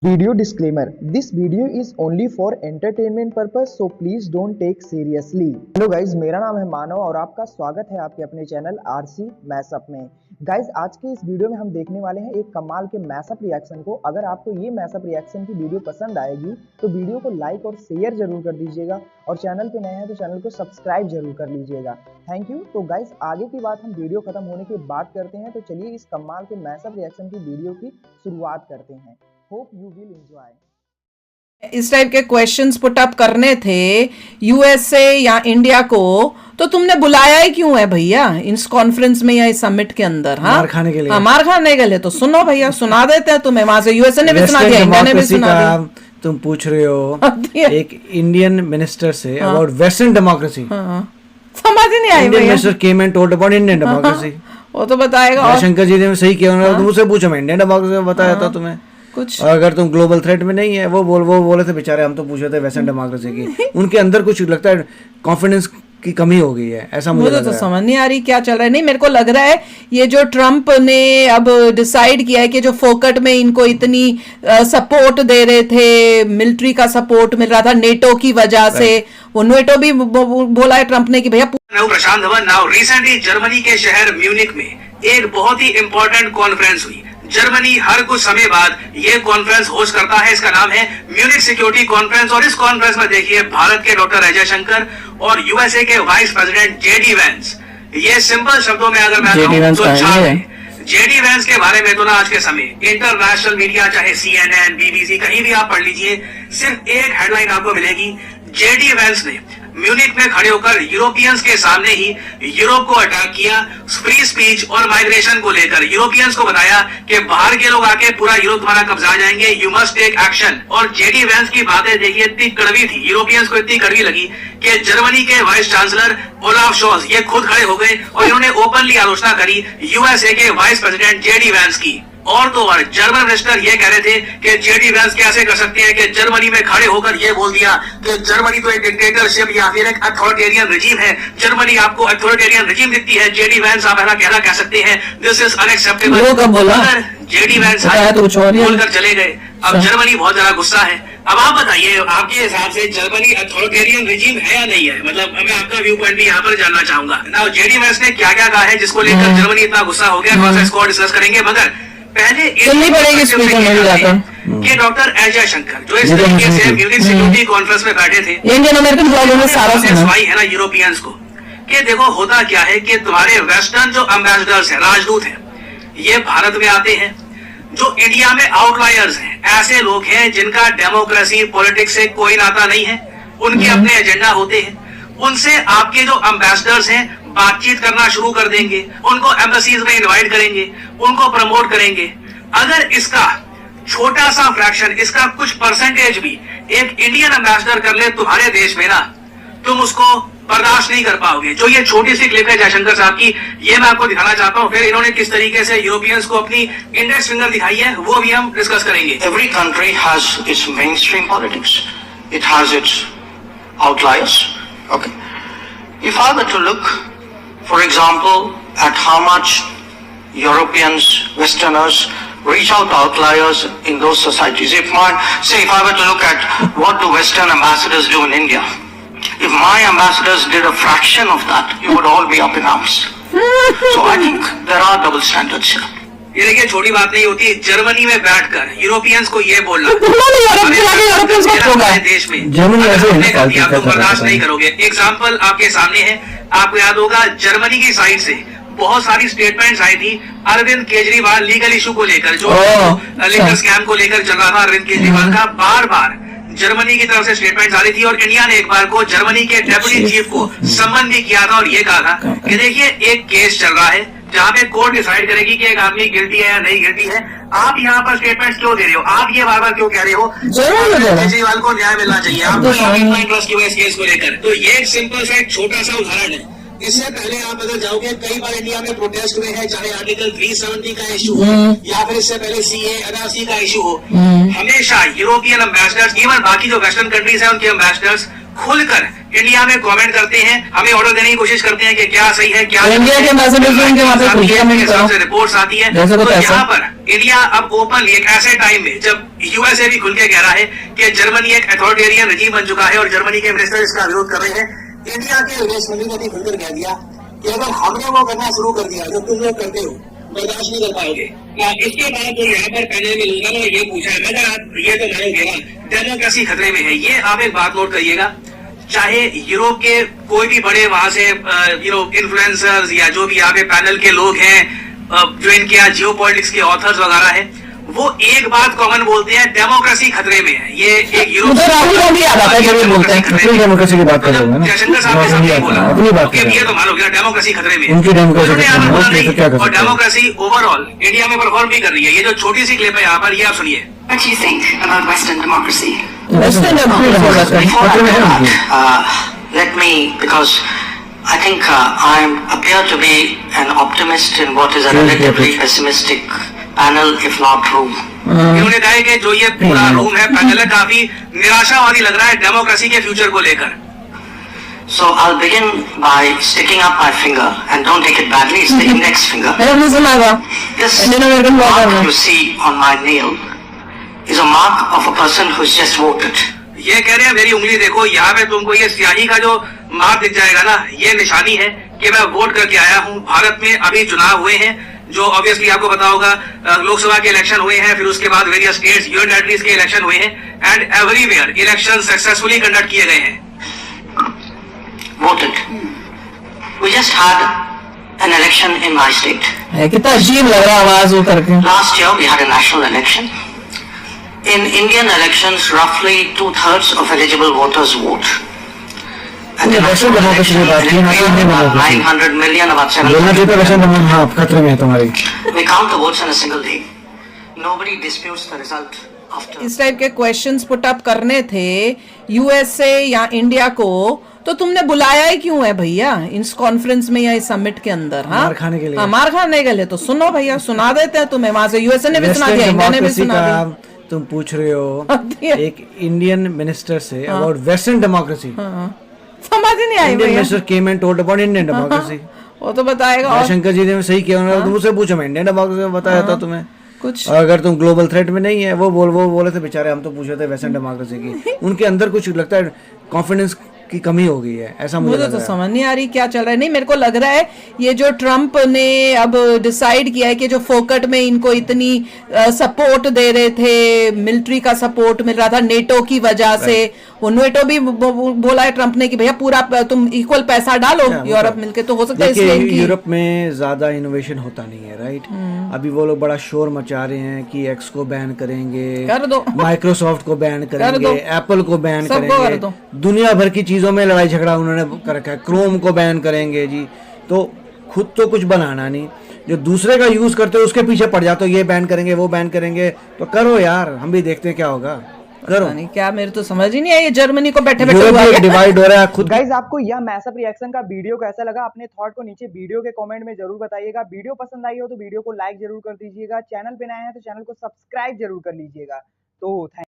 Video disclaimer: This video is only for entertainment purpose, so please don't take seriously. Hello guys, मेरा नाम है मानव और आपका स्वागत है आपके अपने चैनल आरसी मैशअप में। गाइज, आज के इस वीडियो में हम देखने वाले हैं एक कमाल के मैशअप रिएक्शन को। अगर आपको ये मैशअप रिएक्शन की वीडियो पसंद आएगी तो वीडियो को लाइक और शेयर जरूर कर दीजिएगा और चैनल पे नए हैं तो चैनल को सब्सक्राइब जरूर कर लीजिएगा। Thank you. तो गाइज, आगे की बात हम वीडियो खत्म होने के बाद करते हैं, तो चलिए इस कमाल के मैशअप रिएक्शन की वीडियो की शुरुआत करते हैं। Hope you will enjoy. इस टाइप के क्वेश्चंस पुट अप करने थे यूएसए या इंडिया को, तो तुमने बुलाया ही क्यों है भैया इस कॉन्फ्रेंस में या इस समिट के अंदर? हाँ, मार खाने के लिए। हाँ, मार खाने के लिए। तो सुनो भैया, सुना देते हैं तुम्हें। वहां से यूएसए ने भी सुना दिया, इंडिया ने भी सुना दिया। तुम पूछ रहे हो एक इंडियन मिनिस्टर से अबाउट वेस्टर्न डेमोक्रेसी। समझ ही नहीं आई। Indian minister came and told about Indian democracy. वो तो बताएगा। और शंकर जी ने सही किया, तुमसे पूछा, मैं इंडियन डेमोक्रेसी बताया था तुम्हें कुछ। और अगर तुम ग्लोबल थ्रेट में नहीं है, वो बोले थे बेचारे, हम तो पूछ रहे थे वेस्टर्न डेमोक्रेसी की। उनके अंदर कुछ लगता है कॉन्फिडेंस की कमी हो गई है, ऐसा मुझे तो समझ नहीं आ रही क्या चल रहा है। नहीं, मेरे को लग रहा है ये जो ट्रम्प ने अब डिसाइड किया है कि जो फोकट में इनको इतनी सपोर्ट दे रहे थे, मिलिट्री का सपोर्ट मिल रहा था नेटो की वजह से, वो नेटो भी बोला है ट्रम्प ने कि भैया। प्रशांत धवन, नाउ रिसेंटली जर्मनी के शहर म्यूनिक में एक बहुत ही इंपॉर्टेंट कॉन्फ्रेंस हुई। जर्मनी हर कुछ समय बाद ये कॉन्फ्रेंस होस्ट करता है। इसका नाम है म्यूनिक सिक्योरिटी कॉन्फ्रेंस। और इस कॉन्फ्रेंस में देखिए भारत के डॉक्टर अजय शंकर और यूएसए के वाइस प्रेसिडेंट जेडी वैंस। ये सिंपल शब्दों में अगर मैं जेडी वैंस के बारे में तो ना आज के समय इंटरनेशनल मीडिया, चाहे CNN, BBC, कहीं भी आप पढ़ लीजिए, सिर्फ एक हेडलाइन आपको मिलेगी। जेडी वैंस ने म्यूनिक में खड़े होकर यूरोपियंस के सामने ही यूरोप को अटैक किया, फ्री स्पीच और माइग्रेशन को लेकर यूरोपियंस को बताया कि बाहर के लोग आके पूरा यूरोप तुम्हारा कब्जा जाएंगे, यू मस्ट टेक एक्शन। और जेडी वैंस की बातें देखिए इतनी कड़वी थी, यूरोपियंस को इतनी कड़वी लगी कि जर्मनी के वाइस चांसलर ओलाफ शॉल्ज ये खुद खड़े हो गए और इन्होंने ओपनली आलोचना करी यूएसए के वाइस प्रेसिडेंट जेडी वैंस की। और तो और जर्मन मिनिस्टर ये कह रहे थे कि जेडी वैंस कैसे कर सकते हैं कि जर्मनी में खड़े होकर ये बोल दिया कि जर्मनी तो एक डिक्टेटरशिप या फिर एक अथॉरिटेरियन रिजीम है, जर्मनी आपको अथॉरिटेरियन रिजीम दिखती है। जेडी वैंस आप ऐसा कहना कह सकते हैं, दिस इज अनएक्सेप्टेबल। अगर जेडी वैंस बोलकर चले गए, अब जर्मनी बहुत ज्यादा गुस्सा है। अब आप बताइए, आपके हिसाब से जर्मनी अथॉरिटेरियन रिजीम है या नहीं है? मतलब मैं आपका व्यू पॉइंट भी यहाँ पर जानना चाहूंगा। नाउ जेडी वैंस ने क्या क्या कहा है जिसको लेकर जर्मनी इतना गुस्सा हो गया, कौन सा इसको डिस्कस करेंगे। मगर पहले कि डॉक्टर अजय शंकर जो इस तरीके से म्यूनिक सिक्योरिटी कॉन्फ्रेंस में बैठे थे, इंडियन अमेरिकन है ना यूरोपियंस को, कि देखो होता क्या है कि तुम्हारे वेस्टर्न जो एम्बेसडर्स हैं, राजदूत हैं, ये भारत में आते हैं। जो इंडिया में आउटलायर्स हैं, ऐसे लोग हैं जिनका डेमोक्रेसी पॉलिटिक्स से कोई नाता नहीं है, उनके अपने एजेंडा होते हैं। उनसे आपके जो एम्बेसडर्स हैं बातचीत करना शुरू कर देंगे, उनको एम्बेसीज में इनवाइट करेंगे, उनको प्रमोट करेंगे। अगर इसका छोटा सा फ्रैक्शन, इसका कुछ परसेंटेज भी एक इंडियन एम्बेसडर कर ले तुम्हारे देश में ना, तुम उसको बर्दाश्त नहीं कर पाओगे। जो ये छोटी सी क्लिप है जयशंकर साहब की, ये मैं आपको दिखाना चाहता हूँ। फिर इन्होंने किस तरीके से यूरोपियंस को अपनी इंडेक्स फिंगर दिखाई है वो भी हम डिस्कस करेंगे। Every country has its mainstream politics, it has its outliers. Okay, if I were to look for example at how much Europeans, Westerners reach out to outliers in those societies. If I were to look at what do Western ambassadors do in India, if my ambassadors did a fraction of that, you would all be up in arms. So I think there are double standards here. ये देखिए, छोटी बात नहीं होती Germany में बैठकर Europeans को ये बोलना देश में तो बर्दाश्त नहीं करोगे। एग्जाम्पल आपके सामने है, आपको याद होगा जर्मनी की साइड से बहुत सारी स्टेटमेंट्स आई थी अरविंद केजरीवाल लीगल इशू को लेकर, जो लीगल स्कैम को लेकर चल रहा था अरविंद केजरीवाल का। बार बार जर्मनी की तरफ से स्टेटमेंट्स आ रही थी और इंडिया ने एक बार को जर्मनी के डेप्यूटी चीफ को सम्मन भी किया था और ये कहा था कि देखिए एक केस चल रहा है जहाँ पे कोर्ट डिसाइड करेगी कि एक आदमी गिल्टी है या नहीं गिल्टी है। आप यहाँ पर स्टेटमेंट्स क्यों दे रहे हो? आप ये बार बार क्यों कह रहे हो केजरीवाल को न्याय मिलना चाहिए? आपको इंटरेस्ट क्यों है इस केस को लेकर? तो ये एक सिंपल सा एक छोटा सा उदाहरण है। इससे पहले आप अगर जाओगे, कई बार इंडिया में प्रोटेस्ट हुए हैं, चाहे आर्टिकल 370 का इशू हो या फिर इससे पहले CA NRC का इशू हो। हमेशा यूरोपियन एम्बेसडर्स, इवन बाकी जो वेस्टर्न कंट्रीज हैं उनके एम्बेसडर्स खुलकर इंडिया में कमेंट करते हैं, हमें ऑर्डर देने की कोशिश करते हैं कि क्या सही है क्या। इंडिया के एम्बेसडर्स रिपोर्ट्स आती है, तो यहाँ पर इंडिया अब ओपनली एक ऐसे टाइम में जब यूएसए भी खुल के कह रहा है कि जर्मनी एक अथॉरिटेरियन रजीम बन चुका है और जर्मनी के मिनिस्टर इसका विरोध कर रहे हैं, इंडिया के विदेश मंत्री ने भी खुलकर कह दिया कि अगर हमने वो करना शुरू कर दिया जो तुम लोग करते हो, बर्दाश्त नहीं कर पाओगे। इसके बाद जो यहाँ पर पैनल में लोगों ने ये पूछा है, मगर ये तो मानोगे ना, डेमोक्रेसी खतरे में है। ये आप एक बात नोट करिएगा, चाहे यूरोप के कोई भी बड़े वहां से इन्फ्लुएंसर्स या जो भी यहाँ पे पैनल के लोग हैं, जो इनके यहाँ जियो पॉलिटिक्स के ऑथर्स वगैरह है, वो एक बात कॉमन बोलते हैं, डेमोक्रेसी खतरे में है। ये एक यूरोप राहुल गांधी याद आता है जब ये बोलते हैं अपनी डेमोक्रेसी की बात कर रहे हो ना, जयशंकर साहब ने सामने बोला अपनी बात कर ये तो मानोगे डेमोक्रेसी खतरे में है। उनकी डेमोक्रेसी उन्होंने यहाँ पर बोला खतरे में है, तो क्या कर नहीं, और सकते हैं? डेमोक्रेसी ओवरऑल इंडिया में परफॉर्म भी कर रही है। ये जो छोटी सी क्लिप है यहाँ पर, ये आप सुनिए। What do you think about Western democracy? Western democracy Before I go to that, let me, because I think I appear to be an optimist in what is a relatively pessimistic panel, if not room. इन्होंने कहा है कि जो ये पूरा room है panel है, काफी निराशावादी लग रहा है डेमोक्रेसी के फ्यूचर को लेकर। So I'll begin by sticking up my finger, and don't take it badly, it's the index finger. मेरा नहीं सुना था This Indian American law mark करना। you see on my nail is a mark of a person who's just voted. ये कह रहे हैं मेरी उंगली देखो, यहाँ पे तुमको ये स्याही का जो मार्क दिख जाएगा ना, ये निशानी है कि मैं वोट करके आया हूँ। भारत में अभी चुनाव हुए हैं, जो ऑब्वियसली आपको पता होगा, लोकसभा के इलेक्शन हुए हैं, फिर उसके बाद वेरियस स्टेट्स, यूनियन टेरिटरीज के इलेक्शन हुए हैं, and everywhere election successfully conduct किए गए हैं। Voted. We just had an election in my state. कितना अजीब लग रहा है आवाज वो करके। Last year we had a national election. In Indian elections, roughly 2/3 of eligible voters vote. And ये in वैसे डेमोक्रेसी की बात की है ना, तो Indian about democracy 900 million, about बोलना चाहिए 700 वैसे million. हाँ खतरे में है तुम्हारी। We count the votes in a single day. Nobody disputes the result after. इस टाइप के क्वेश्चंस पुट अप करने थे यूएसए या इंडिया को, तो तुमने बुलाया ही क्यों है भैया इस कॉन्फ्रेंस में या इस समिट के अंदर? हाँ, मार खाने के लिए। हाँ, मार खाने के लिए। तो सुनो भैया, सुना देते हैं तुम्हें वहां से। यूएसए ने भी सुना दिया, इंडिया ने भी डेमोक्रेसी सुना दिया। का तुम पूछ रहे हो दिया। एक इंडियन मिनिस्टर से अबाउट वेस्टर्न डेमोक्रेसी। समझ ही नहीं आई इंडियन भैया। Minister came and told about Indian democracy. वो तो बताएगा। और शंकर जी ने सही किया, तुम मुझसे पूछो, मैं इंडियन डेमोक्रेसी में बताया था तुम्हें। कुछ और अगर तुम ग्लोबल थ्रेट में नहीं है, वो बोले थे बेचारे, हम तो पूछे थे वेस्टर्न डेमोक्रेसी की। उनके अंदर कुछ लगता है कॉन्फिडेंस की कमी हो गई है, ऐसा मुझे मुझे लग तो रहा है। समझ नहीं आ रही क्या चल रहा है। नहीं, मेरे को लग रहा है ये जो ट्रम्प ने अब डिसाइड किया है कि जो फोकट में इनको इतनी सपोर्ट दे रहे थे, मिलिट्री का सपोर्ट मिल रहा था नेटो की वजह से, वो नेटो भी बोला है ट्रम्प ने कि भैया पूरा तुम इक्वल पैसा डालो यूरोप मिलके, तो हो सकता है इसलिए देखिए इनकी यूरोप में ज्यादा इनोवेशन होता नहीं है, राइट। अभी वो लोग बड़ा शोर मचा रहे हैं कि एक्स को बैन करेंगे, कर दो। माइक्रोसॉफ्ट को बैन करेंगे, एप्पल को बैन सबको कर करेंगे, दो। दुनिया भर की चीजों में लड़ाई झगड़ा उन्होंने कर रखा है। क्रोम को बैन करेंगे जी, तो खुद तो कुछ बनाना नहीं, जो दूसरे का यूज करते हो उसके पीछे पड़ जाते हो, ये बैन करेंगे वो बैन करेंगे, तो करो यार, हम भी देखते हैं क्या होगा, करो। नहीं क्या, मेरे तो समझ ही नहीं आई ये जर्मनी को बैठे बैठे यूरोप हुआ में है। डिवाइड हो रहा है खुद। गाइज आपको यह मैसअप रिएक्शन का वीडियो कैसा लगा? अपने थॉट को नीचे वीडियो के कमेंट में जरूर बताइएगा। वीडियो पसंद आई हो तो वीडियो को लाइक जरूर कर दीजिएगा। चैनल पे नए हैं तो चैनल को सब्सक्राइब जरूर कर लीजिएगा। तो थैंक